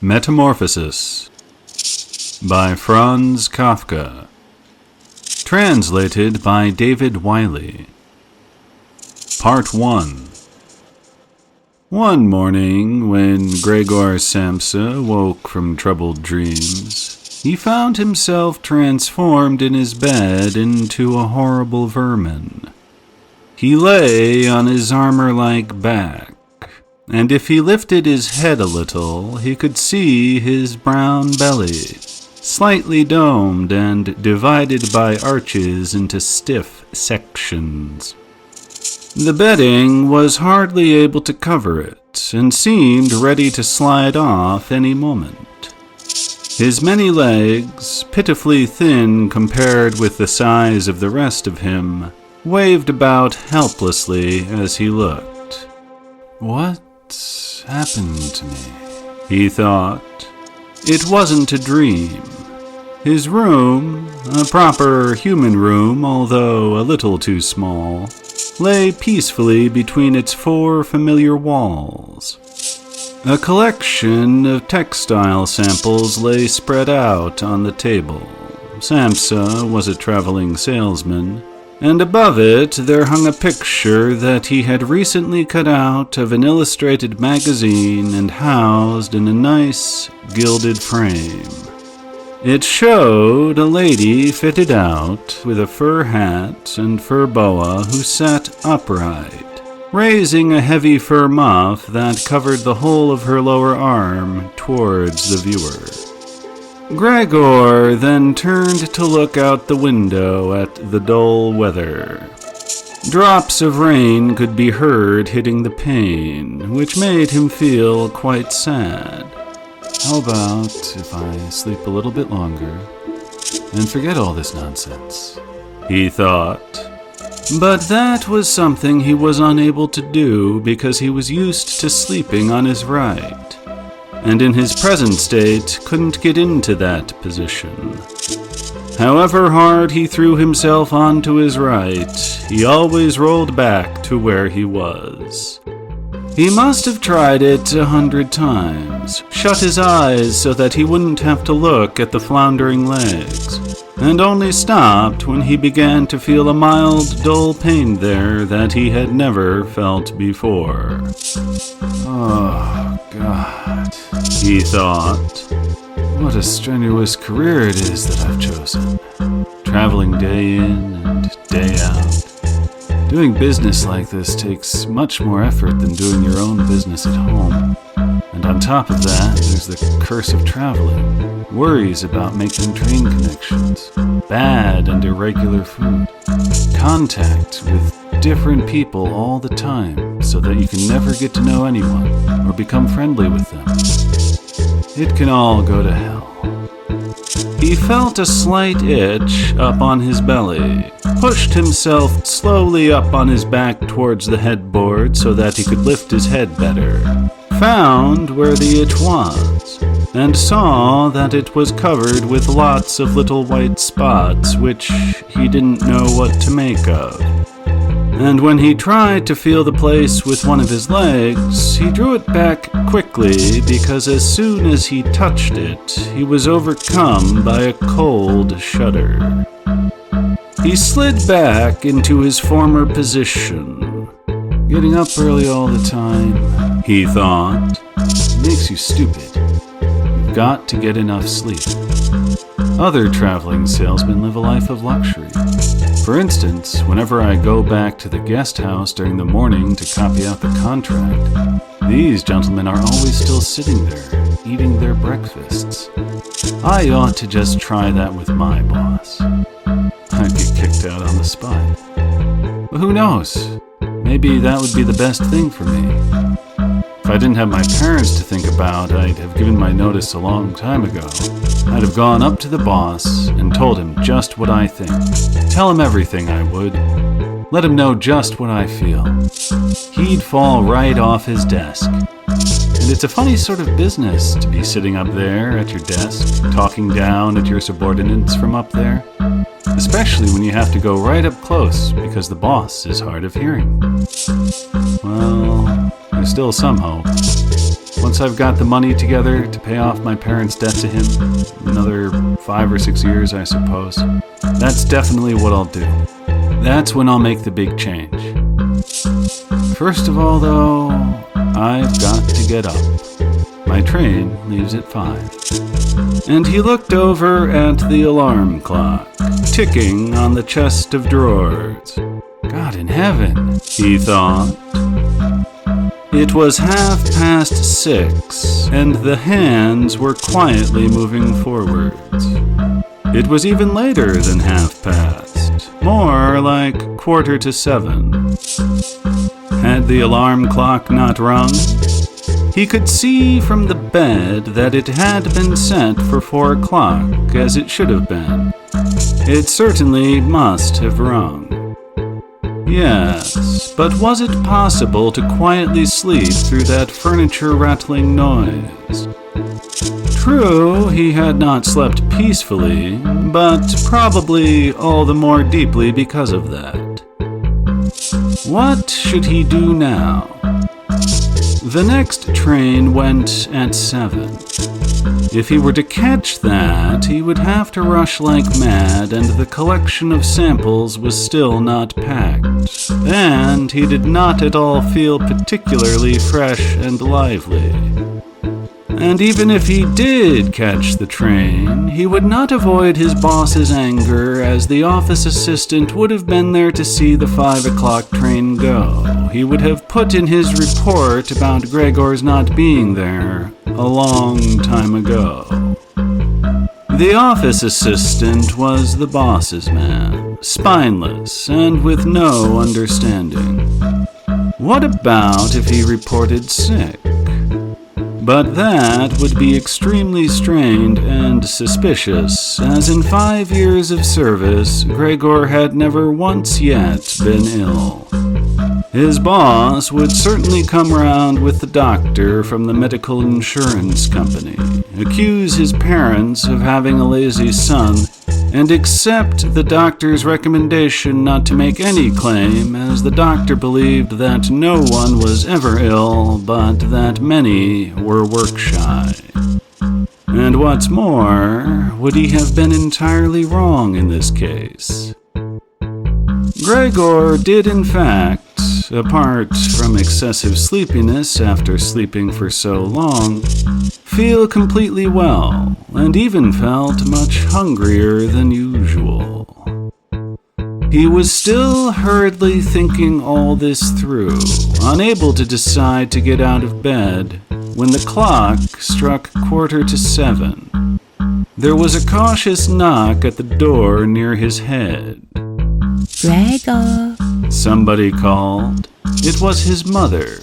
Metamorphosis by Franz Kafka. Translated by David Wiley. Part 1. One morning, when Gregor Samsa woke from troubled dreams, he found himself transformed in his bed into a horrible vermin. He lay on his armor-like back, and if he lifted his head a little, he could see his brown belly, slightly domed and divided by arches into stiff sections. The bedding was hardly able to cover it, and seemed ready to slide off any moment. His many legs, pitifully thin compared with the size of the rest of him, waved about helplessly as he looked. What happened to me? He thought. It wasn't a dream. His room, a proper human room, although a little too small, lay peacefully between its four familiar walls. A collection of textile samples lay spread out on the table. Samsa was a traveling salesman, and above it there hung a picture that he had recently cut out of an illustrated magazine and housed in a nice, gilded frame. It showed a lady fitted out with a fur hat and fur boa who sat upright, raising a heavy fur muff that covered the whole of her lower arm towards the viewer. Gregor then turned to look out the window at the dull weather. Drops of rain could be heard hitting the pane, which made him feel quite sad. How about if I sleep a little bit longer and forget all this nonsense? He thought. But that was something he was unable to do because he was used to sleeping on his right, and in his present state couldn't get into that position. However hard he threw himself onto his right, he always rolled back to where he was. He must have tried it 100 times, shut his eyes so that he wouldn't have to look at the floundering legs, and only stopped when he began to feel a mild, dull pain there that he had never felt before. Oh, God, he thought. What a strenuous career it is that I've chosen. Traveling day in and day out. Doing business like this takes much more effort than doing your own business at home. And on top of that, there's the curse of traveling, worries about making train connections, bad and irregular food, contact with different people all the time so that you can never get to know anyone or become friendly with them. It can all go to hell. He felt a slight itch up on his belly, pushed himself slowly up on his back towards the headboard so that he could lift his head better, found where the itch was, and saw that it was covered with lots of little white spots which he didn't know what to make of. And when he tried to feel the place with one of his legs, he drew it back quickly because as soon as he touched it, he was overcome by a cold shudder. He slid back into his former position. Getting up early all the time, he thought, makes you stupid. You've got to get enough sleep. Other traveling salesmen live a life of luxury. For instance, whenever I go back to the guest house during the morning to copy out the contract, these gentlemen are always still sitting there, eating their breakfasts. I ought to just try that with my boss. I'd get kicked out on the spot. But who knows? Maybe that would be the best thing for me. If I didn't have my parents to think about, I'd have given my notice a long time ago. I'd have gone up to the boss and told him just what I think. Tell him everything, I would. Let him know just what I feel. He'd fall right off his desk. And it's a funny sort of business to be sitting up there at your desk, talking down at your subordinates from up there. Especially when you have to go right up close because the boss is hard of hearing. Well, there's still some hope. Once I've got the money together to pay off my parents' debt to him, another 5 or 6 years, I suppose, that's definitely what I'll do. That's when I'll make the big change. First of all, though, I've got to get up. My train leaves at 5. And he looked over at the alarm clock, ticking on the chest of drawers. God in heaven, he thought. It was 6:30, and the hands were quietly moving forwards. It was even later than 6:30, more like 7:15. Had the alarm clock not rung? He could see from the bed that it had been set for 4 o'clock, as it should have been. It certainly must have rung. Yes, but was it possible to quietly sleep through that furniture-rattling noise? True, he had not slept peacefully, but probably all the more deeply because of that. What should he do now? The next train went at 7. If he were to catch that, he would have to rush like mad, and the collection of samples was still not packed. And he did not at all feel particularly fresh and lively. And even if he did catch the train, he would not avoid his boss's anger, as the office assistant would have been there to see the 5 o'clock train go. He would have put in his report about Gregor's not being there a long time ago. The office assistant was the boss's man, spineless and with no understanding. What about if he reported sick? But that would be extremely strained and suspicious, as in 5 years of service, Gregor had never once yet been ill. His boss would certainly come round with the doctor from the medical insurance company, accuse his parents of having a lazy son, and accept the doctor's recommendation not to make any claim, as the doctor believed that no one was ever ill, but that many were work-shy. And what's more, would he have been entirely wrong in this case? Gregor did in fact, apart from excessive sleepiness after sleeping for so long, feel completely well, and even felt much hungrier than usual. He was still hurriedly thinking all this through, unable to decide to get out of bed, when the clock struck 7:15. There was a cautious knock at the door near his head. Gregor, Somebody called. It was his mother.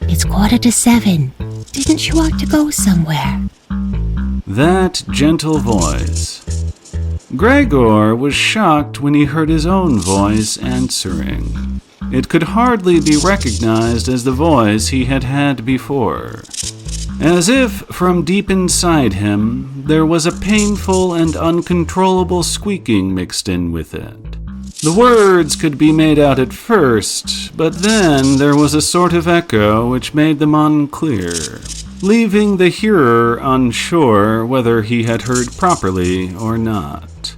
it's 7:15. Didn't you want to go somewhere? That gentle voice. Gregor was shocked when he heard his own voice answering. It could hardly be recognized as the voice he had had before. As if from deep inside him, there was a painful and uncontrollable squeaking mixed in with it. The words could be made out at first, but then there was a sort of echo which made them unclear, leaving the hearer unsure whether he had heard properly or not.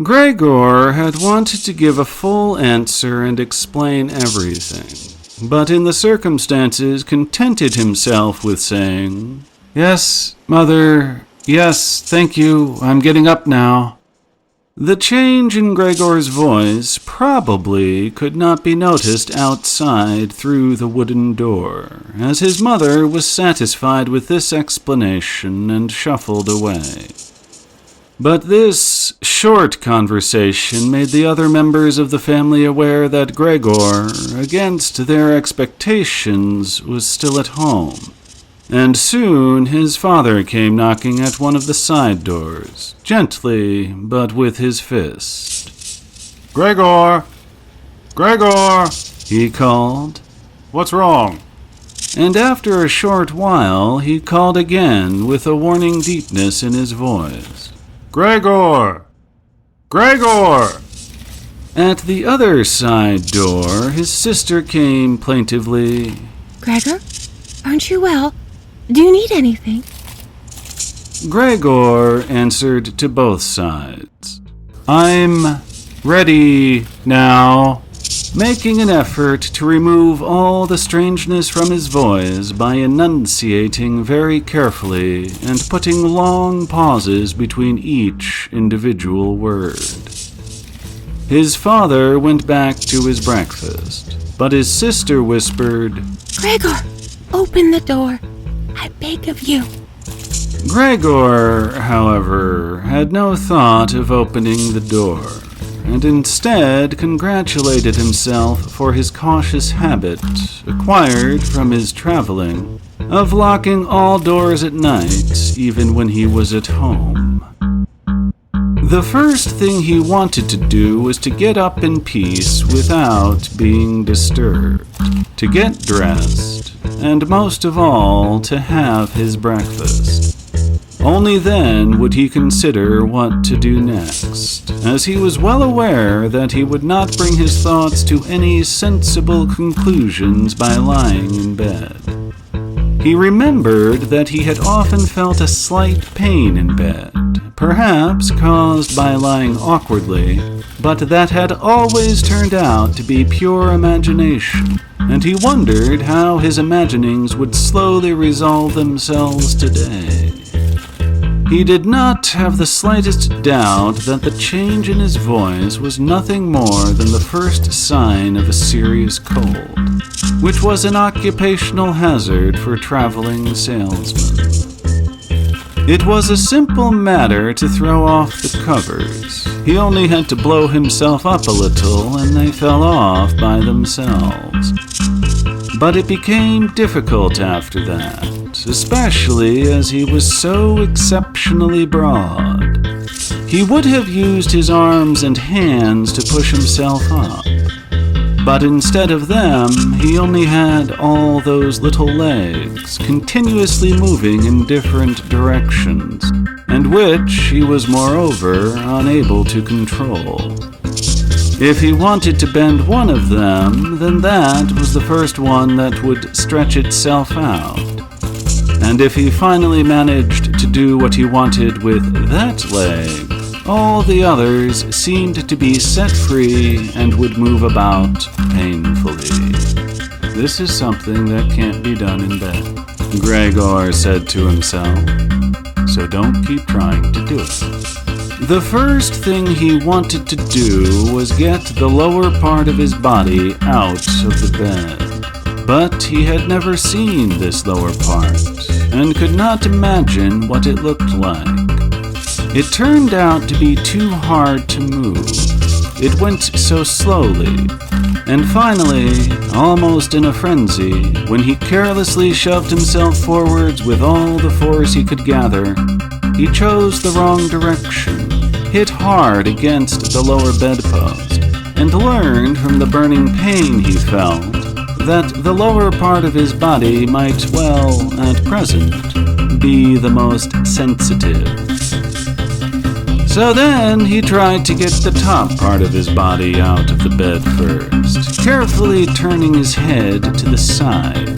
Gregor had wanted to give a full answer and explain everything, but in the circumstances contented himself with saying, "Yes, Mother, yes, thank you, I'm getting up now." The change in Gregor's voice probably could not be noticed outside through the wooden door, as his mother was satisfied with this explanation and shuffled away. But this short conversation made the other members of the family aware that Gregor, against their expectations, was still at home. And soon his father came knocking at one of the side doors, gently but with his fist. "Gregor! Gregor!" he called. "What's wrong?" And after a short while he called again with a warning deepness in his voice. "Gregor! Gregor!" At the other side door his sister came plaintively. Gregor, aren't you well? Do you need anything? Gregor answered to both sides. "I'm ready now," making an effort to remove all the strangeness from his voice by enunciating very carefully and putting long pauses between each individual word. His father went back to his breakfast, but his sister whispered, Gregor, open the door. I beg of you. Gregor, however, had no thought of opening the door, and instead congratulated himself for his cautious habit, acquired from his traveling, of locking all doors at night, even when he was at home. The first thing he wanted to do was to get up in peace without being disturbed, to get dressed, and most of all, to have his breakfast. Only then would he consider what to do next, as he was well aware that he would not bring his thoughts to any sensible conclusions by lying in bed. He remembered that he had often felt a slight pain in bed, perhaps caused by lying awkwardly, but that had always turned out to be pure imagination, and he wondered how his imaginings would slowly resolve themselves today. He did not have the slightest doubt that the change in his voice was nothing more than the first sign of a serious cold, which was an occupational hazard for traveling salesmen. It was a simple matter to throw off the covers. He only had to blow himself up a little and they fell off by themselves. But it became difficult after that, especially as he was so exceptionally broad. He would have used his arms and hands to push himself up, but instead of them, he only had all those little legs continuously moving in different directions, and which he was moreover unable to control. If he wanted to bend one of them, then that was the first one that would stretch itself out. And if he finally managed to do what he wanted with that leg, all the others seemed to be set free and would move about painfully. This is something that can't be done in bed, Gregor said to himself, so don't keep trying to do it. The first thing he wanted to do was get the lower part of his body out of the bed. But he had never seen this lower part, and could not imagine what it looked like. It turned out to be too hard to move. It went so slowly, and finally, almost in a frenzy, when he carelessly shoved himself forwards with all the force he could gather, he chose the wrong direction, hit hard against the lower bedpost, and learned from the burning pain he felt that the lower part of his body might, well, at present, be the most sensitive. So then he tried to get the top part of his body out of the bed first, carefully turning his head to the side.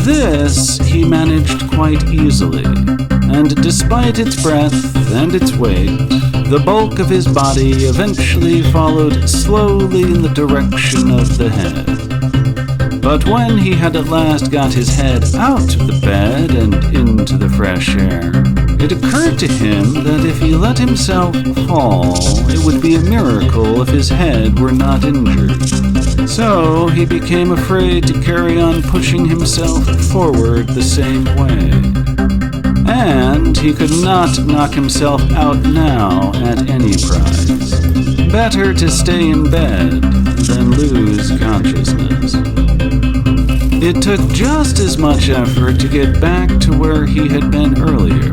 This he managed quite easily, and despite its breadth and its weight, the bulk of his body eventually followed slowly in the direction of the head. But when he had at last got his head out of the bed and into the fresh air, it occurred to him that if he let himself fall, it would be a miracle if his head were not injured. So he became afraid to carry on pushing himself forward the same way. And he could not knock himself out now at any price. Better to stay in bed than lose consciousness. It took just as much effort to get back to where he had been earlier,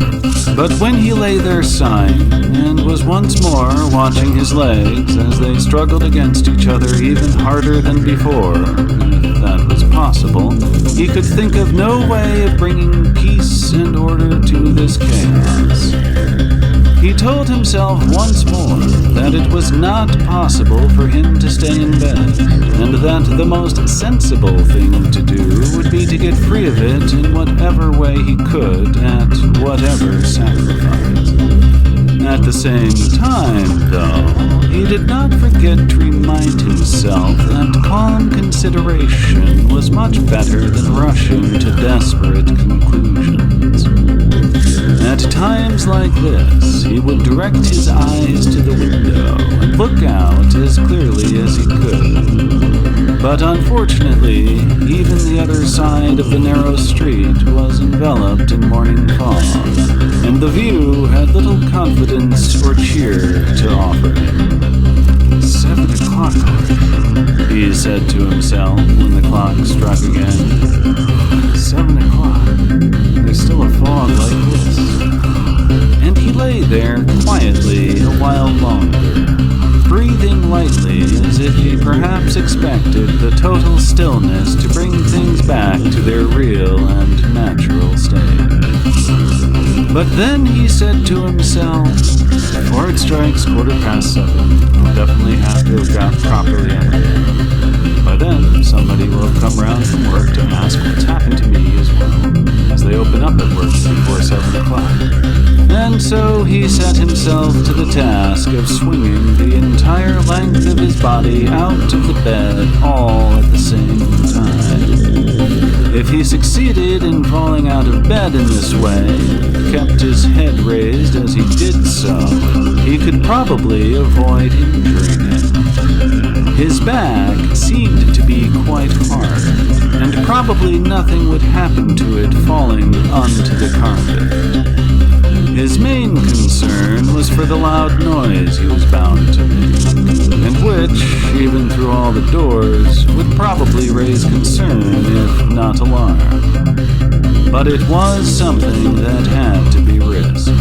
but when he lay there sighing and was once more watching his legs as they struggled against each other even harder than before, if that was possible, he could think of no way of bringing peace and order to this chaos. He told himself once more that that it was not possible for him to stay in bed, and that the most sensible thing to do would be to get free of it in whatever way he could, at whatever sacrifice. At the same time, though, he did not forget to remind himself that calm consideration was much better than rushing to desperate conclusions. At times like this, he would direct his eyes to the window and look out as clearly as he could. But unfortunately, even the other side of the narrow street was enveloped in morning fog, and the view had little confidence or cheer to offer him. 7 o'clock already, he said to himself when the clock struck again. 7 o'clock. There's still a fog like this. And he lay there quietly a while longer, breathing lightly as if he perhaps expected the total stillness to bring things back to their real and natural state. But then he said to himself, before it strikes 7:15, I'll definitely have to have got properly out of bed. By then, somebody will have come round from work to ask what's happened to me as well, as they open up at work before 7 o'clock. And so he set himself to the task of swinging the entire length of his body out of the bed all at the same time. If he succeeded in falling out of bed in this way, kept his head raised as he did so, he could probably avoid injuring it. His back seemed to be quite hard, and probably nothing would happen to it falling onto the carpet. His main concern was for the loud noise he was bound to make, and which, even through all the doors, would probably raise concern if not alarm. But it was something that had to be risked.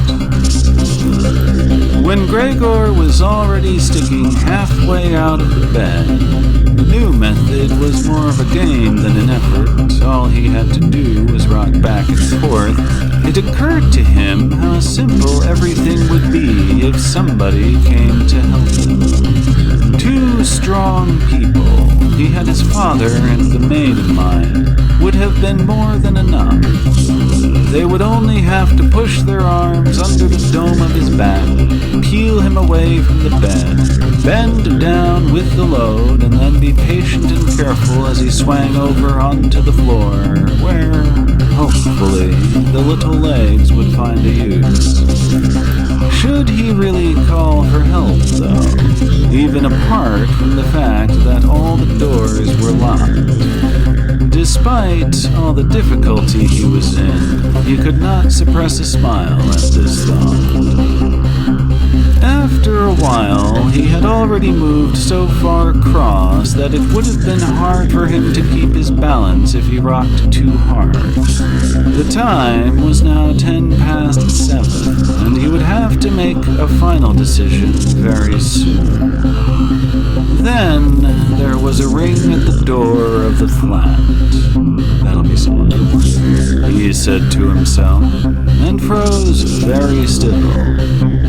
When Gregor was already sticking halfway out of the bed, the new method was more of a game than an effort. All he had to do was rock back and forth. It occurred to him how simple everything would be if somebody came to help him. 2 strong people, he had his father and the maid in mind, would have been more than enough. They would only have to push their arms under the dome of his back, peel him away from the bed, bend down with the load, and then be patient and careful as he swang over onto the floor, where, hopefully, the little legs would find a use. Should he really call for help, though, even apart from the fact that all the doors were locked? Despite all the difficulty he was in, he could not suppress a smile at this thought. After a while, he had already moved so far across that it would have been hard for him to keep his balance if he rocked too hard. The time was now 7:10, and he would have to make a final decision very soon. Then there was a ring at the door of the flat. That'll be someone, he said to himself, and froze very still,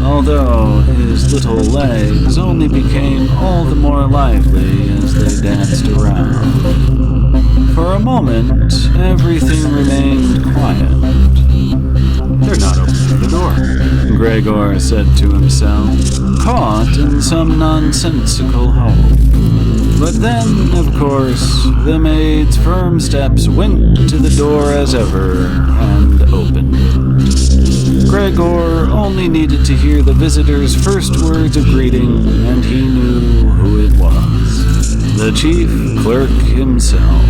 although his little legs only became all the more lively as they danced around. For a moment, everything remained quiet. They're not opening the door, Gregor said to himself, caught in some nonsensical hope. But then, of course, the maid's firm steps went to the door as ever and opened it. Gregor only needed to hear the visitor's first words of greeting, and he knew who it was. The chief clerk himself.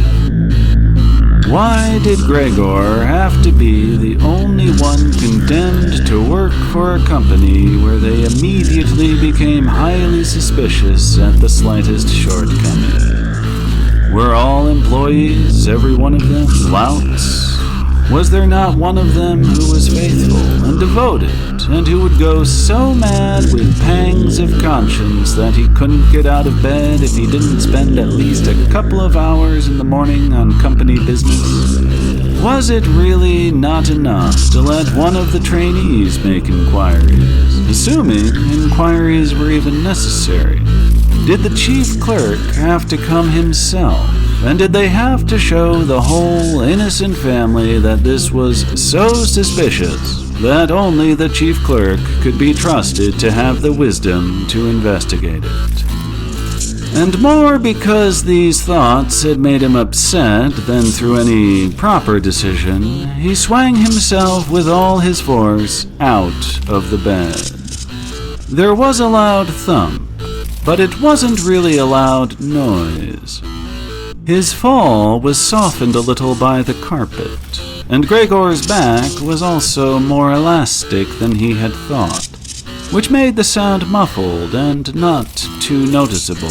Why did Gregor have to be the only one condemned to work for a company where they immediately became highly suspicious at the slightest shortcoming? Were all employees, every one of them, louts? Was there not one of them who was faithful and devoted, and who would go so mad with pangs of conscience that he couldn't get out of bed if he didn't spend at least a couple of hours in the morning on company business? Was it really not enough to let one of the trainees make inquiries, assuming inquiries were even necessary? Did the chief clerk have to come himself? And did they have to show the whole innocent family that this was so suspicious that only the chief clerk could be trusted to have the wisdom to investigate it? And more because these thoughts had made him upset than through any proper decision, he swung himself with all his force out of the bed. There was a loud thump, but it wasn't really a loud noise. His fall was softened a little by the carpet, and Gregor's back was also more elastic than he had thought, which made the sound muffled and not too noticeable.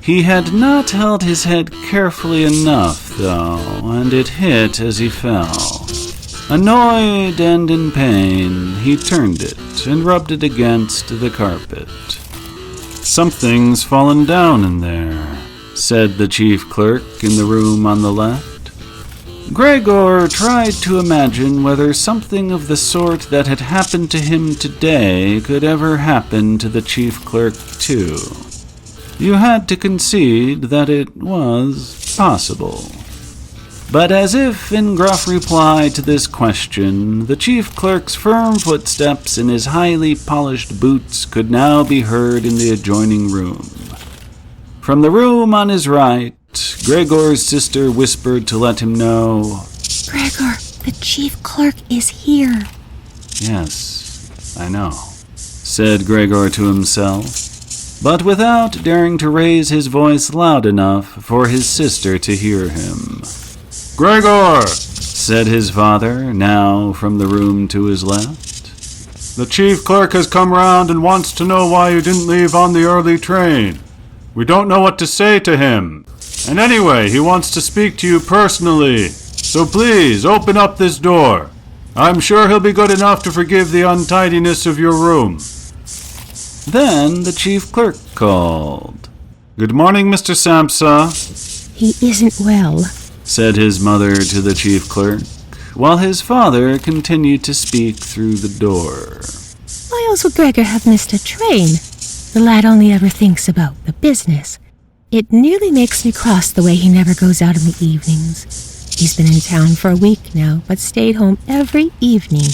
He had not held his head carefully enough, though, and it hit as he fell. Annoyed and in pain, he turned it and rubbed it against the carpet. "Something's fallen down in there," said the chief clerk in the room on the left. Gregor tried to imagine whether something of the sort that had happened to him today could ever happen to the chief clerk too. You had to concede that it was possible. But as if in gruff reply to this question, the chief clerk's firm footsteps in his highly polished boots could now be heard in the adjoining room. From the room on his right, Gregor's sister whispered to let him know, "Gregor, the chief clerk is here." "Yes, I know," said Gregor to himself, but without daring to raise his voice loud enough for his sister to hear him. "Gregor," said his father, now from the room to his left, "the chief clerk has come round and wants to know why you didn't leave on the early train. We don't know what to say to him. And anyway, he wants to speak to you personally. So please, open up this door. I'm sure he'll be good enough to forgive the untidiness of your room." Then the chief clerk called. "Good morning, Mr. Sampsa," "He isn't well," said his mother to the chief clerk, while his father continued to speak through the door. "Why else would Gregor have missed a train? The lad only ever thinks about the business. It nearly makes me cross the way he never goes out in the evenings. He's been in town for a week now, but stayed home every evening.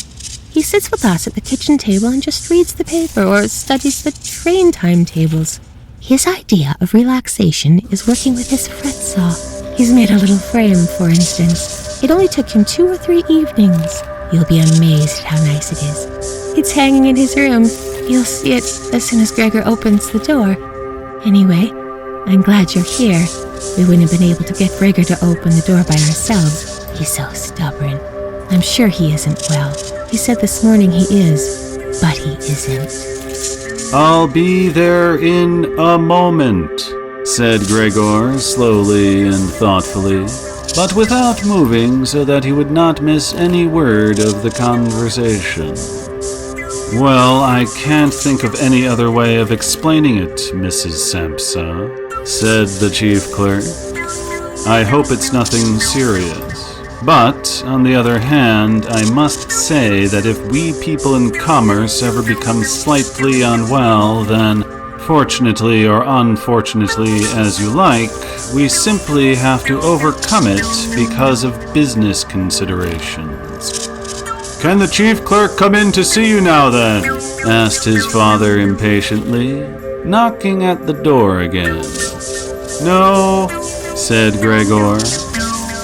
He sits with us at the kitchen table and just reads the paper or studies the train timetables. His idea of relaxation is working with his fret saw. He's made a little frame, for instance. It only took him 2 or 3 evenings. You'll be amazed at how nice it is. It's hanging in his room. You'll see it as soon as Gregor opens the door. Anyway, I'm glad you're here. We wouldn't have been able to get Gregor to open the door by ourselves. He's so stubborn. I'm sure he isn't well. He said this morning he is, but he isn't." "I'll be there in a moment," said Gregor slowly and thoughtfully, but without moving so that he would not miss any word of the conversation. "Well, I can't think of any other way of explaining it, Mrs. Sampsa," said the chief clerk. "I hope it's nothing serious. But, on the other hand, I must say that if we people in commerce ever become slightly unwell, then, fortunately or unfortunately as you like, we simply have to overcome it because of business considerations." "Can the chief clerk come in to see you now, then?" asked his father impatiently, knocking at the door again. "No," said Gregor.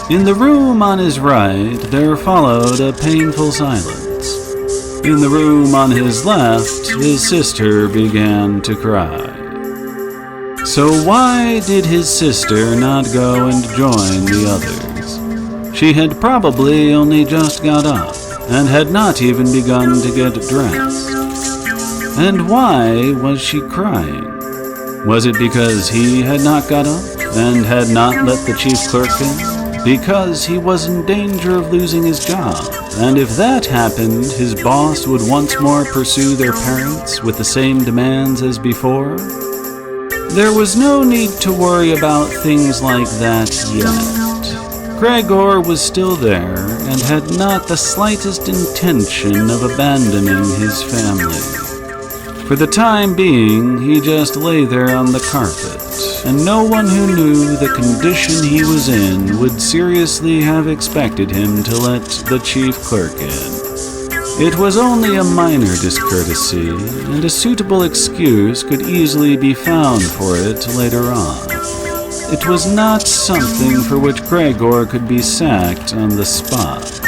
In the room on his right, there followed a painful silence. In the room on his left, his sister began to cry. So why did his sister not go and join the others? She had probably only just got up, and had not even begun to get dressed. And why was she crying? Was it because he had not got up, and had not let the chief clerk in? Because he was in danger of losing his job, and if that happened, his boss would once more pursue their parents with the same demands as before? There was no need to worry about things like that yet. Gregor was still there and had not the slightest intention of abandoning his family. For the time being, he just lay there on the carpet, and no one who knew the condition he was in would seriously have expected him to let the chief clerk in. It was only a minor discourtesy, and a suitable excuse could easily be found for it later on. It was not something for which Gregor could be sacked on the spot,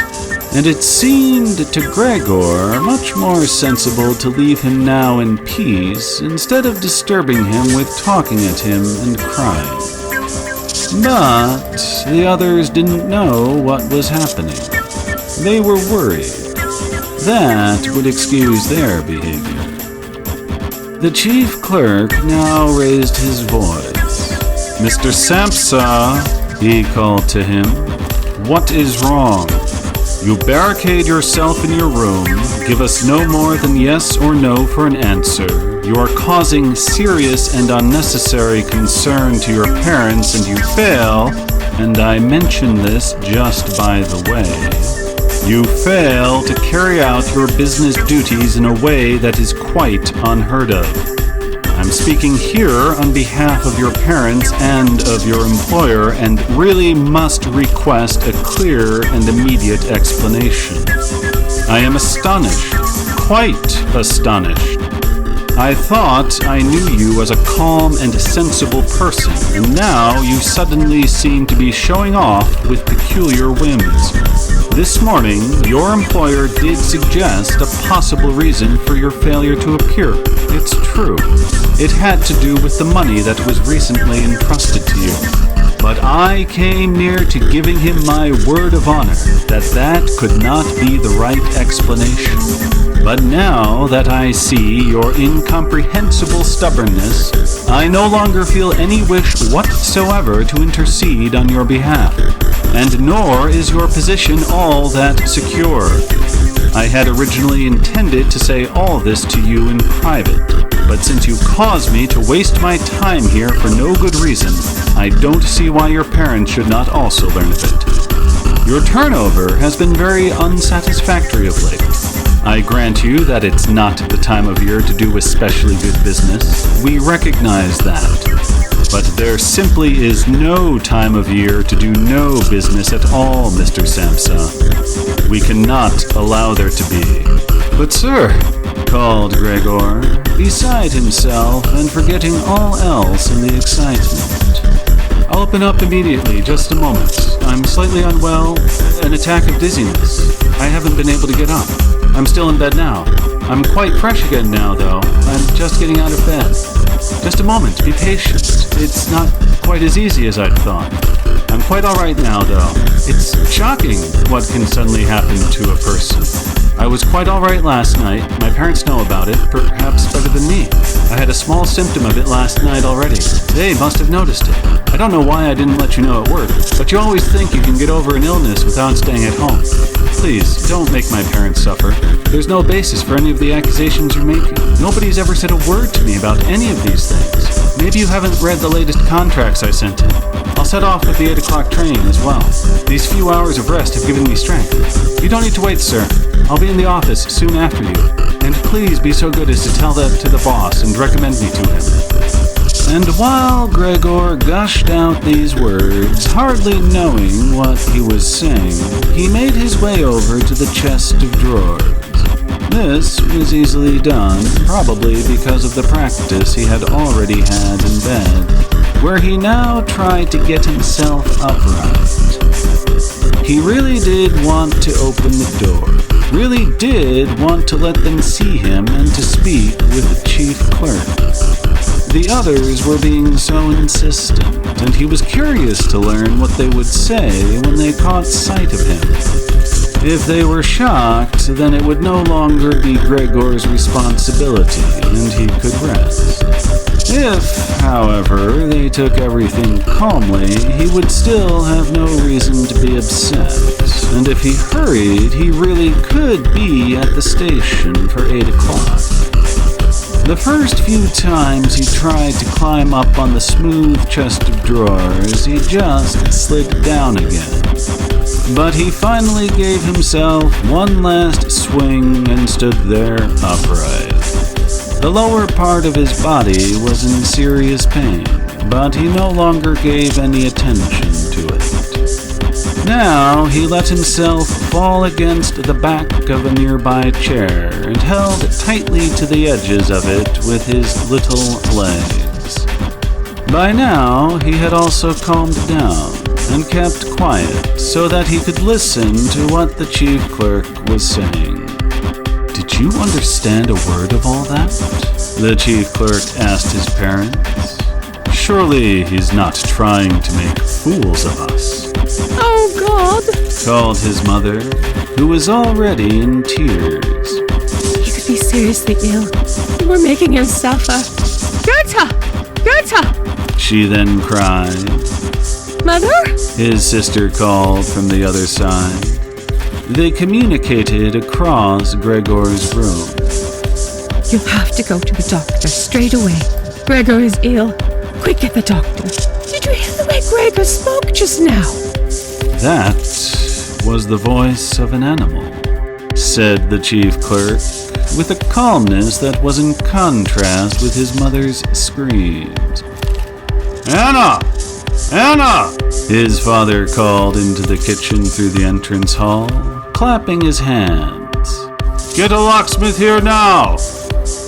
and it seemed to Gregor much more sensible to leave him now in peace instead of disturbing him with talking at him and crying. But the others didn't know what was happening. They were worried. That would excuse their behavior. The chief clerk now raised his voice. "Mr. Sampsa," he called to him, "what is wrong? You barricade yourself in your room, give us no more than yes or no for an answer. You are causing serious and unnecessary concern to your parents, and you fail, and I mention this just by the way, you fail to carry out your business duties in a way that is quite unheard of. I'm speaking here on behalf of your parents and of your employer, and really must request a clear and immediate explanation. I am astonished, quite astonished. I thought I knew you as a calm and sensible person, and now you suddenly seem to be showing off with peculiar whims. This morning, your employer did suggest a possible reason for your failure to appear. It's true. It had to do with the money that was recently entrusted to you. But I came near to giving him my word of honor that that could not be the right explanation. But now that I see your incomprehensible stubbornness, I no longer feel any wish whatsoever to intercede on your behalf, and nor is your position all that secure. I had originally intended to say all this to you in private, but since you caused me to waste my time here for no good reason, I don't see why your parents should not also learn of it. Your turnover has been very unsatisfactory of late. I grant you that it's not the time of year to do especially good business. We recognize that. But there simply is no time of year to do no business at all, Mr. Sampsa. We cannot allow there to be. But sir, called Gregor, beside himself and forgetting all else in the excitement. I'll open up immediately, just a moment. I'm slightly unwell, an attack of dizziness. I haven't been able to get up. I'm still in bed now. I'm quite fresh again now, though. I'm just getting out of bed. Just a moment, be patient. It's not quite as easy as I'd thought. I'm quite all right now, though. It's shocking what can suddenly happen to a person. I was quite all right last night. My parents know about it, perhaps better than me. I had a small symptom of it last night already. They must have noticed it. I don't know why I didn't let you know at work, but you always think you can get over an illness without staying at home. Please, don't make my parents suffer. There's no basis for any of the accusations you're making. Nobody's ever said a word to me about any of these things. Maybe you haven't read the latest contracts I sent in. I'll set off with the 8 o'clock train as well. These few hours of rest have given me strength. You don't need to wait, sir. I'll be in the office soon after you. And please be so good as to tell that to the boss and recommend me to him. And while Gregor gushed out these words, hardly knowing what he was saying, he made his way over to the chest of drawers. This was easily done, probably because of the practice he had already had in bed, where he now tried to get himself upright. He really did want to open the door, really did want to let them see him and to speak with the chief clerk. The others were being so insistent, and he was curious to learn what they would say when they caught sight of him. If they were shocked, then it would no longer be Gregor's responsibility, and he could rest. If, however, they took everything calmly, he would still have no reason to be upset, and if he hurried, he really could be at the station for 8 o'clock. The first few times he tried to climb up on the smooth chest of drawers, he just slid down again. But he finally gave himself one last swing and stood there upright. The lower part of his body was in serious pain, but he no longer gave any attention to it. Now he let himself fall against the back of a nearby chair and held tightly to the edges of it with his little legs. By now, he had also calmed down and kept quiet so that he could listen to what the chief clerk was saying. "Did you understand a word of all that?" the chief clerk asked his parents. "Surely he's not trying to make fools of us." Oh, God! called his mother, who was already in tears. He could be seriously ill. We're making him suffer. Goethe! Goethe! She then cried. Mother? His sister called from the other side. They communicated across Gregor's room. You have to go to the doctor straight away. Gregor is ill. Quick, get the doctor. Did you hear the way Gregor spoke just now? That was the voice of an animal, said the chief clerk, with a calmness that was in contrast with his mother's screams. "Anna! Anna!" his father called into the kitchen through the entrance hall, clapping his hands. "Get a locksmith here now!"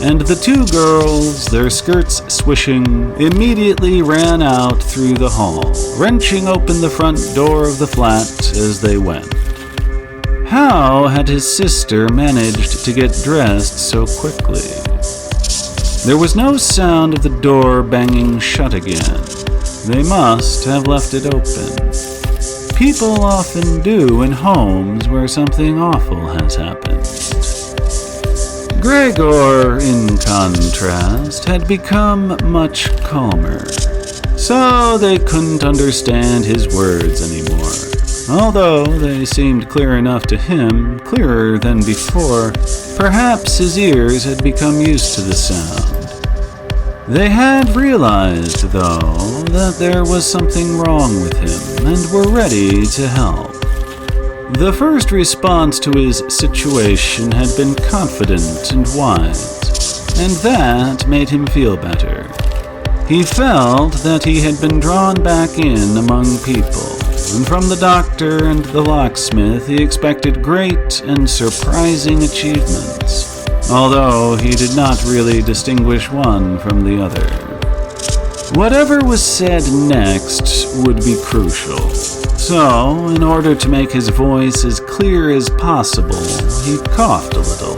And the two girls, their skirts swishing, immediately ran out through the hall, wrenching open the front door of the flat as they went. How had his sister managed to get dressed so quickly? There was no sound of the door banging shut again. They must have left it open. People often do in homes where something awful has happened. Gregor, in contrast, had become much calmer, so they couldn't understand his words anymore. Although they seemed clear enough to him, clearer than before, perhaps his ears had become used to the sound. They had realized, though, that there was something wrong with him and were ready to help. The first response to his situation had been confident and wise, and that made him feel better. He felt that he had been drawn back in among people, and from the doctor and the locksmith he expected great and surprising achievements, although he did not really distinguish one from the other. Whatever was said next would be crucial. So, in order to make his voice as clear as possible, he coughed a little,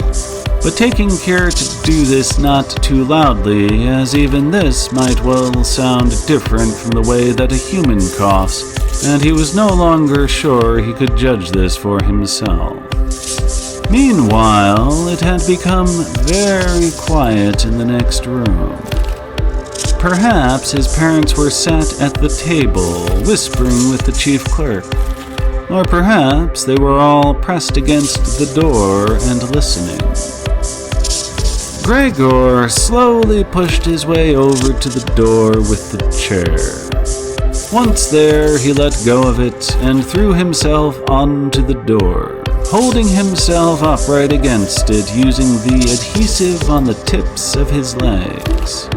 but taking care to do this not too loudly, as even this might well sound different from the way that a human coughs, and he was no longer sure he could judge this for himself. Meanwhile, it had become very quiet in the next room. Perhaps his parents were sat at the table, whispering with the chief clerk. Or perhaps they were all pressed against the door and listening. Gregor slowly pushed his way over to the door with the chair. Once there, he let go of it and threw himself onto the door, holding himself upright against it using the adhesive on the tips of his legs.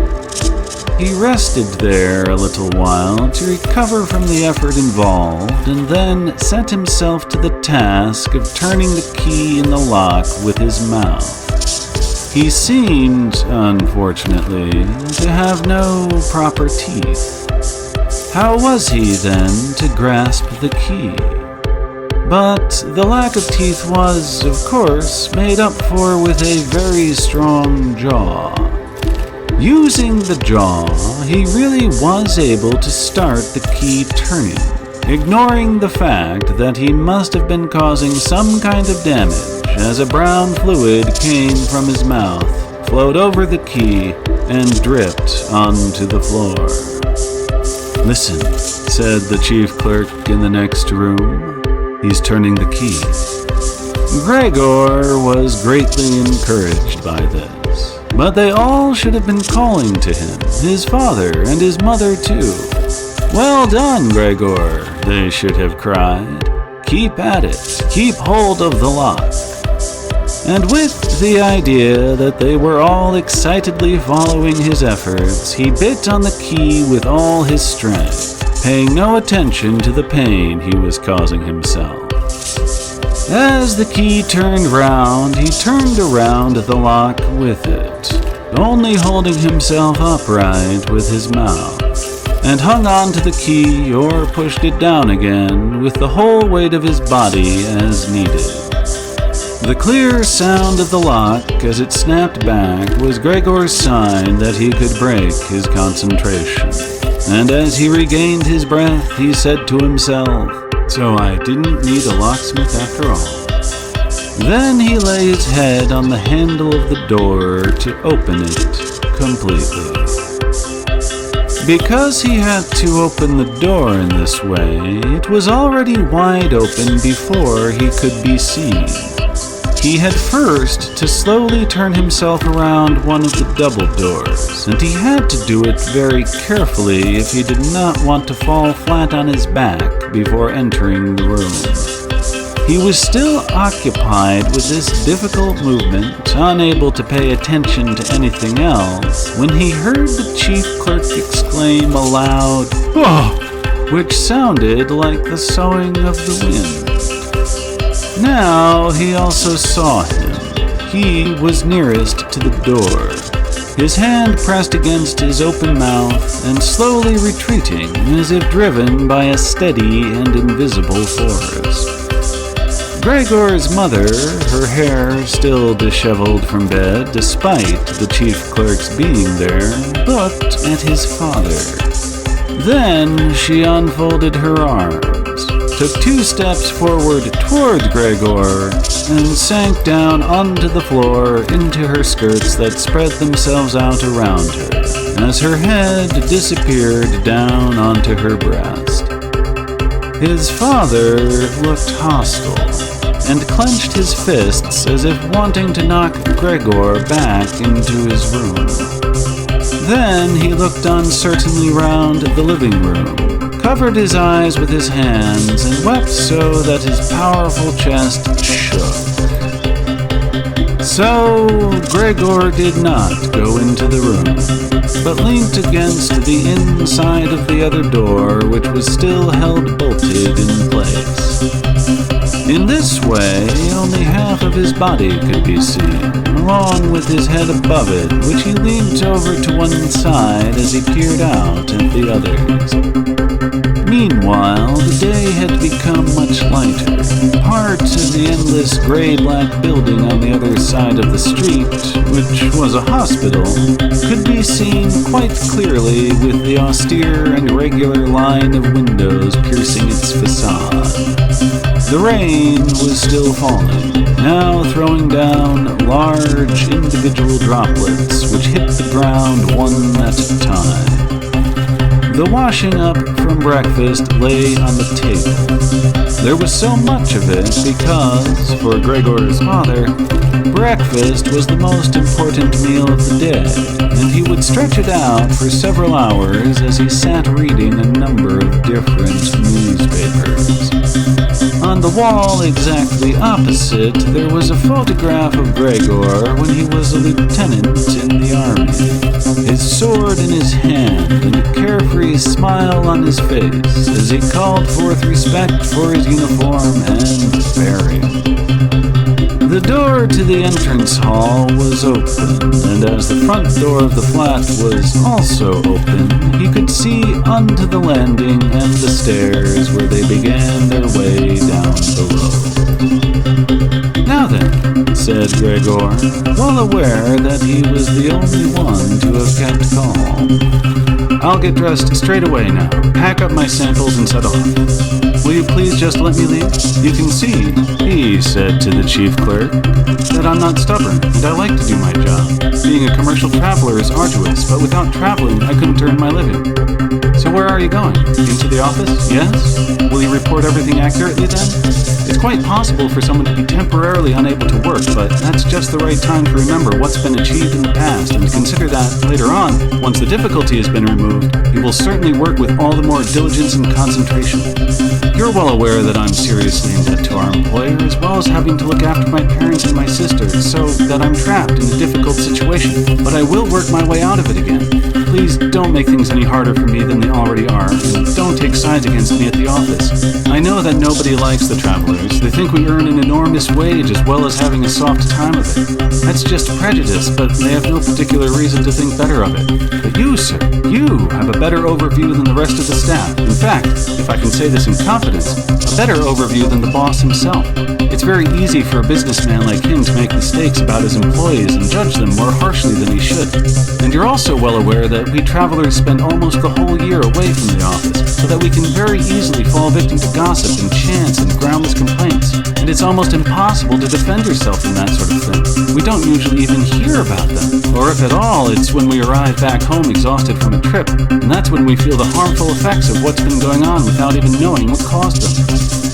He rested there a little while to recover from the effort involved, and then set himself to the task of turning the key in the lock with his mouth. He seemed, unfortunately, to have no proper teeth. How was he, then, to grasp the key? But the lack of teeth was, of course, made up for with a very strong jaw. Using the jaw, he really was able to start the key turning, ignoring the fact that he must have been causing some kind of damage as a brown fluid came from his mouth, flowed over the key, and dripped onto the floor. "Listen," said the chief clerk in the next room. "He's turning the key." Gregor was greatly encouraged by this. But they all should have been calling to him, his father and his mother too. "Well done, Gregor," they should have cried. "Keep at it, keep hold of the lock." And with the idea that they were all excitedly following his efforts, he bit on the key with all his strength, paying no attention to the pain he was causing himself. As the key turned round, he turned around the lock with it, only holding himself upright with his mouth, and hung on to the key or pushed it down again with the whole weight of his body as needed. The clear sound of the lock as it snapped back was Gregor's sign that he could break his concentration. And as he regained his breath, he said to himself, "So I didn't need a locksmith after all." Then he lay his head on the handle of the door to open it completely. Because he had to open the door in this way, it was already wide open before he could be seen. He had first to slowly turn himself around one of the double doors, and he had to do it very carefully if he did not want to fall flat on his back before entering the room. He was still occupied with this difficult movement, unable to pay attention to anything else, when he heard the chief clerk exclaim aloud, "Oh!" which sounded like the soughing of the wind. Now he also saw him. He was nearest to the door, his hand pressed against his open mouth and slowly retreating as if driven by a steady and invisible force. Gregor's mother, her hair still disheveled from bed despite the chief clerk's being there, looked at his father. Then she unfolded her arms, took 2 steps forward toward Gregor, and sank down onto the floor into her skirts that spread themselves out around her, as her head disappeared down onto her breast. His father looked hostile, and clenched his fists as if wanting to knock Gregor back into his room. Then he looked uncertainly round the living room, covered his eyes with his hands, and wept so that his powerful chest shook. So Gregor did not go into the room, but leant against the inside of the other door, which was still held bolted in place. In this way, only half of his body could be seen, along with his head above it, which he leant over to one side as he peered out at the others. Meanwhile, the day had become much lighter. Part of the endless gray-black building on the other side of the street, which was a hospital, could be seen quite clearly with the austere and regular line of windows piercing its facade. The rain was still falling, now throwing down large individual droplets which hit the ground one at a time. The washing up from breakfast lay on the table. There was so much of it because, for Gregor's father, breakfast was the most important meal of the day, and he would stretch it out for several hours as he sat reading a number of different newspapers. On the wall exactly opposite, there was a photograph of Gregor when he was a lieutenant in the army, his sword in his hand and a carefree smile on his face as he called forth respect for his uniform and bearing. The door to the entrance hall was open, and as the front door of the flat was also open, he could see onto the landing and the stairs where they began their way down below. "Now then," said Gregor, well aware that he was the only one to have kept calm. "I'll get dressed straight away now, pack up my samples and set off. Will you please just let me leave? You can see," he said to the chief clerk, "that I'm not stubborn, and I like to do my job. Being a commercial traveler is arduous, but without traveling, I couldn't earn my living. So where are you going? Into the office? Yes? Will you report everything accurately then?" It's quite possible for someone to be temporarily unable to work, but that's just the right time to remember what's been achieved in the past and consider that later on, once the difficulty has been removed, you will certainly work with all the more diligence and concentration. You're well aware that I'm seriously in debt to our employer, as well as having to look after my parents and my sister, so that I'm trapped in a difficult situation, but I will work my way out of it again. Please don't make things any harder for me than they already are, and don't take sides against me at the office. I know that nobody likes the travelers. They think we earn an enormous wage as well as having a soft time of it. That's just prejudice, but they have no particular reason to think better of it. But you, sir, you have a better overview than the rest of the staff. In fact, if I can say this in confidence, a better overview than the boss himself. It's very easy for a businessman like him to make mistakes about his employees and judge them more harshly than he should. And you're also well aware that we travelers spend almost the whole year away from the office, so that we can very easily fall victim to gossip and chance and groundless complaints. And it's almost impossible to defend yourself from that sort of thing. We don't usually even hear about them. Or if at all, it's when we arrive back home exhausted from a trip, and that's when we feel the harmful effects of what's been going on without even knowing what caused them.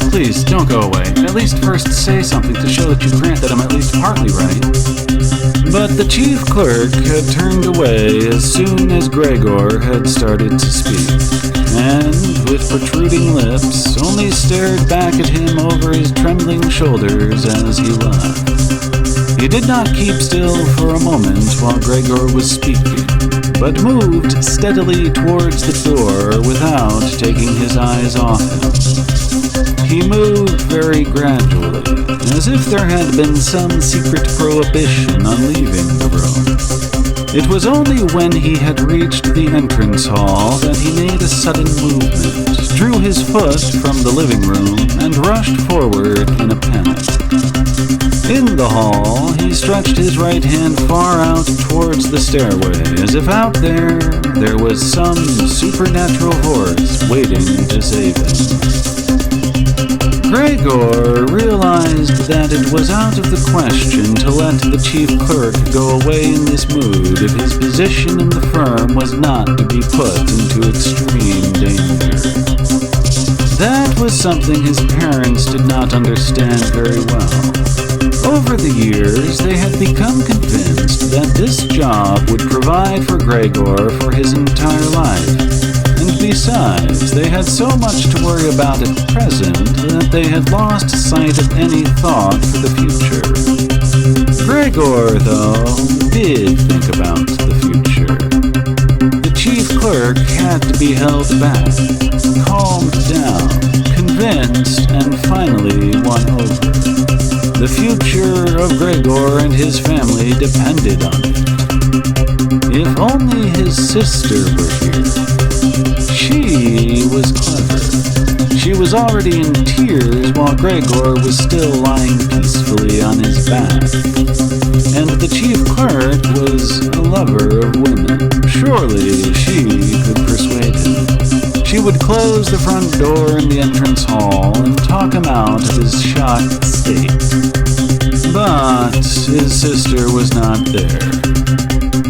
Please, don't go away. At least first say something to show that you grant that I'm at least partly right. But the chief clerk had turned away as soon as Gregor had started to speak, and, with protruding lips, only stared back at him over his trembling shoulders as he left. He did not keep still for a moment while Gregor was speaking, but moved steadily towards the door without taking his eyes off him. He moved very gradually, as if there had been some secret prohibition on leaving the room. It was only when he had reached the entrance hall that he made a sudden movement, drew his foot from the living room, and rushed forward in a panic. In the hall, he stretched his right hand far out towards the stairway, as if out there was some supernatural force waiting to save him. Gregor realized that it was out of the question to let the chief clerk go away in this mood if his position in the firm was not to be put into extreme danger. That was something his parents did not understand very well. Over the years, they had become convinced that this job would provide for Gregor for his entire life. And besides, they had so much to worry about at present that they had lost sight of any thought for the future. Gregor, though, did think about the future. The chief clerk had to be held back, calmed down, convinced, and finally won over. The future of Gregor and his family depended on it. If only his sister were here. She was clever. She was already in tears while Gregor was still lying peacefully on his back. And the chief clerk was a lover of women. Surely she could persuade him. She would close the front door in the entrance hall and talk him out of his shocked state. But his sister was not there.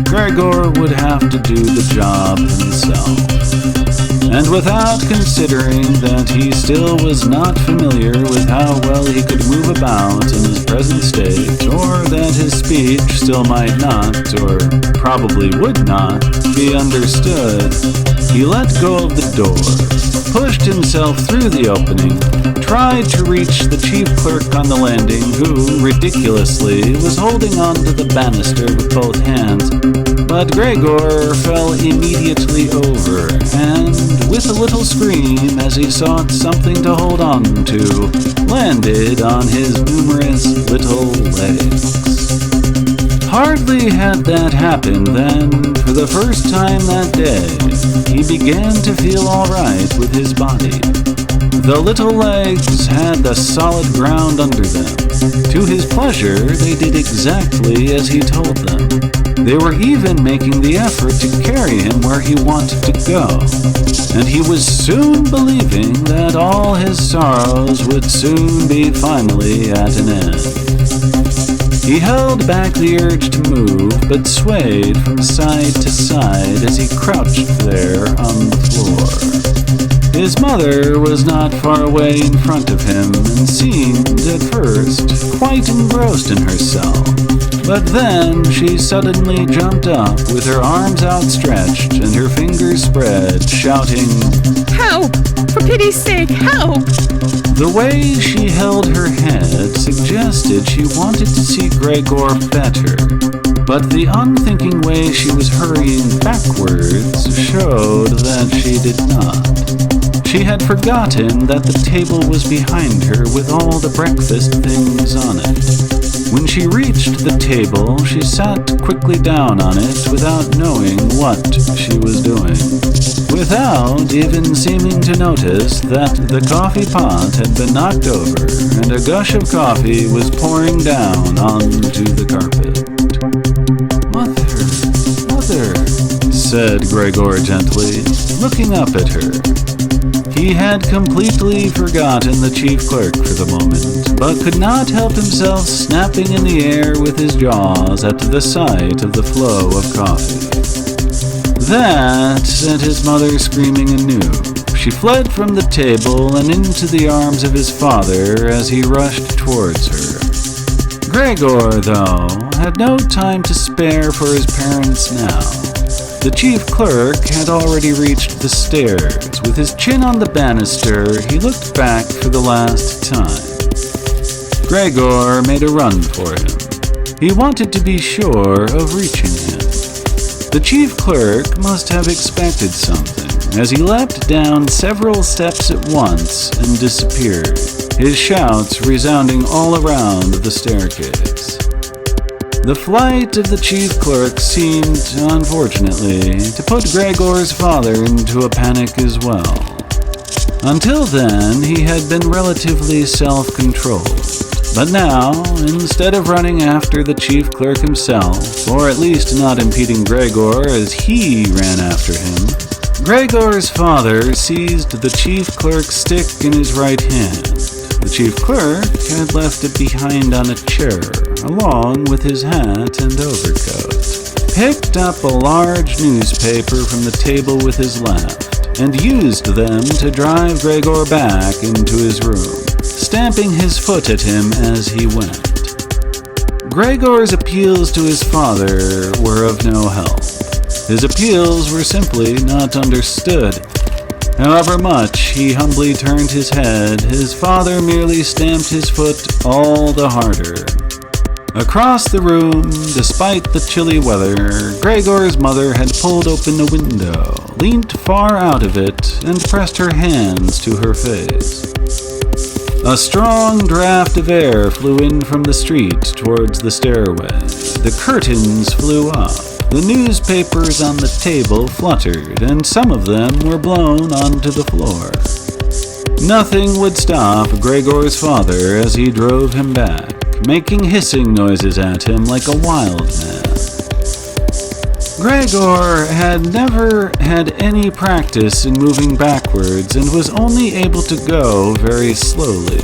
Gregor would have to do the job himself. And without considering that he still was not familiar with how well he could move about in his present state, or that his speech still might not, or probably would not, be understood, he let go of the door, pushed himself through the opening, tried to reach the chief clerk on the landing, who, ridiculously, was holding on to the banister with both hands. But Gregor fell immediately over, and, with a little scream as he sought something to hold on to, landed on his numerous little legs. Hardly had that happened then, for the first time that day, he began to feel all right with his body. The little legs had the solid ground under them. To his pleasure, they did exactly as he told them. They were even making the effort to carry him where he wanted to go. And he was soon believing that all his sorrows would soon be finally at an end. He held back the urge to move, but swayed from side to side as he crouched there on the floor. His mother was not far away in front of him and seemed, at first, quite engrossed in herself. But then she suddenly jumped up with her arms outstretched and her fingers spread, shouting, "Help! For pity's sake, help!" The way she held her head suggested she wanted to see Gregor better, but the unthinking way she was hurrying backwards showed that she did not. She had forgotten that the table was behind her with all the breakfast things on it. When she reached the table, she sat quickly down on it without knowing what she was doing, without even seeming to notice that the coffee pot had been knocked over and a gush of coffee was pouring down onto the carpet. Mother, said Gregor gently, looking up at her. He had completely forgotten the chief clerk for the moment, but could not help himself snapping in the air with his jaws at the sight of the flow of coffee. That sent his mother screaming anew. She fled from the table and into the arms of his father as he rushed towards her. Gregor, though, had no time to spare for his parents now. The chief clerk had already reached the stairs. With his chin on the banister, he looked back for the last time. Gregor made a run for him. He wanted to be sure of reaching him. The chief clerk must have expected something, as he leapt down several steps at once and disappeared, his shouts resounding all around the staircase. The flight of the chief clerk seemed, unfortunately, to put Gregor's father into a panic as well. Until then, he had been relatively self-controlled. But now, instead of running after the chief clerk himself, or at least not impeding Gregor as he ran after him, Gregor's father seized the chief clerk's stick in his right hand. The chief clerk had left it behind on a chair, along with his hat and overcoat, picked up a large newspaper from the table with his left, and used them to drive Gregor back into his room, stamping his foot at him as he went. Gregor's appeals to his father were of no help. His appeals were simply not understood. However much he humbly turned his head, his father merely stamped his foot all the harder. Across the room, despite the chilly weather, Gregor's mother had pulled open a window, leaned far out of it, and pressed her hands to her face. A strong draft of air flew in from the street towards the stairway. The curtains flew up. The newspapers on the table fluttered, and some of them were blown onto the floor. Nothing would stop Gregor's father as he drove him back, making hissing noises at him like a wild man. Gregor had never had any practice in moving backwards and was only able to go very slowly.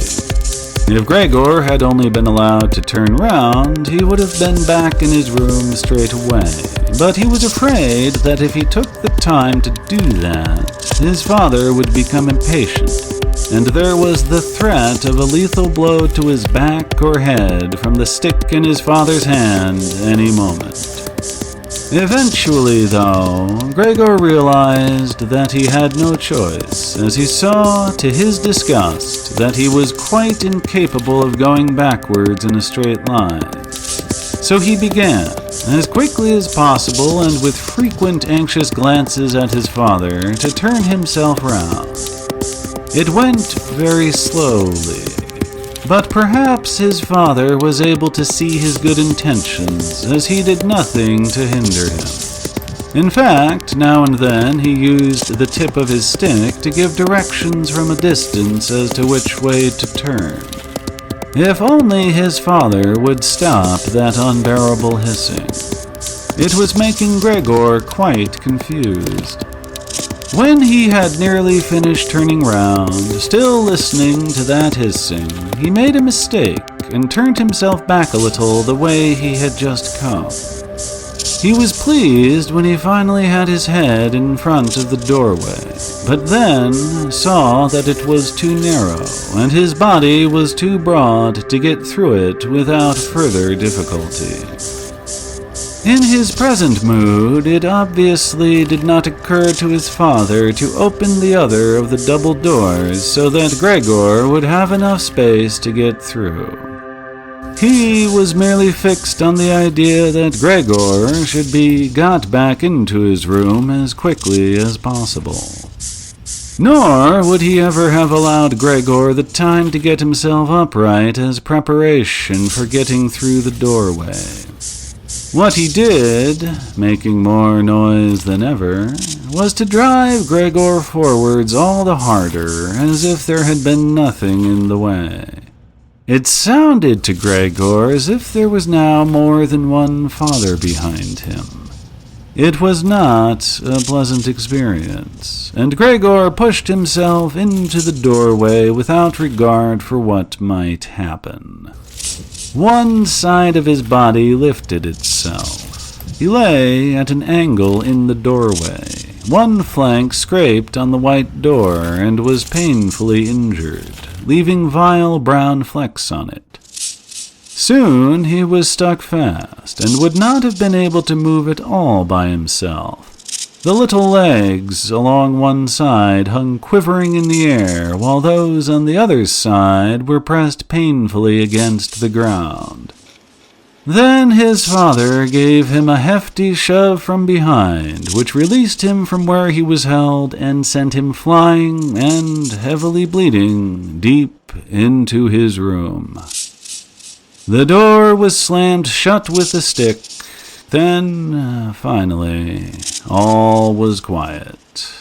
If Gregor had only been allowed to turn round, he would have been back in his room straight away. But he was afraid that if he took the time to do that, his father would become impatient, and there was the threat of a lethal blow to his back or head from the stick in his father's hand any moment. Eventually, though, Gregor realized that he had no choice, as he saw, to his disgust, that he was quite incapable of going backwards in a straight line. So he began, as quickly as possible and with frequent anxious glances at his father, to turn himself round. It went very slowly. But perhaps his father was able to see his good intentions, as he did nothing to hinder him. In fact, now and then he used the tip of his stick to give directions from a distance as to which way to turn. If only his father would stop that unbearable hissing. It was making Gregor quite confused. When he had nearly finished turning round, still listening to that hissing, he made a mistake and turned himself back a little the way he had just come. He was pleased when he finally had his head in front of the doorway, but then saw that it was too narrow and his body was too broad to get through it without further difficulty. In his present mood, it obviously did not occur to his father to open the other of the double doors so that Gregor would have enough space to get through. He was merely fixed on the idea that Gregor should be got back into his room as quickly as possible. Nor would he ever have allowed Gregor the time to get himself upright as preparation for getting through the doorway. What he did, making more noise than ever, was to drive Gregor forwards all the harder, as if there had been nothing in the way. It sounded to Gregor as if there was now more than one father behind him. It was not a pleasant experience, and Gregor pushed himself into the doorway without regard for what might happen. One side of his body lifted itself. He lay at an angle in the doorway. One flank scraped on the white door and was painfully injured, leaving vile brown flecks on it. Soon he was stuck fast and would not have been able to move at all by himself. The little legs along one side hung quivering in the air, while those on the other side were pressed painfully against the ground. Then his father gave him a hefty shove from behind, which released him from where he was held and sent him flying and, heavily bleeding, deep into his room. The door was slammed shut with a stick. Then, finally, all was quiet.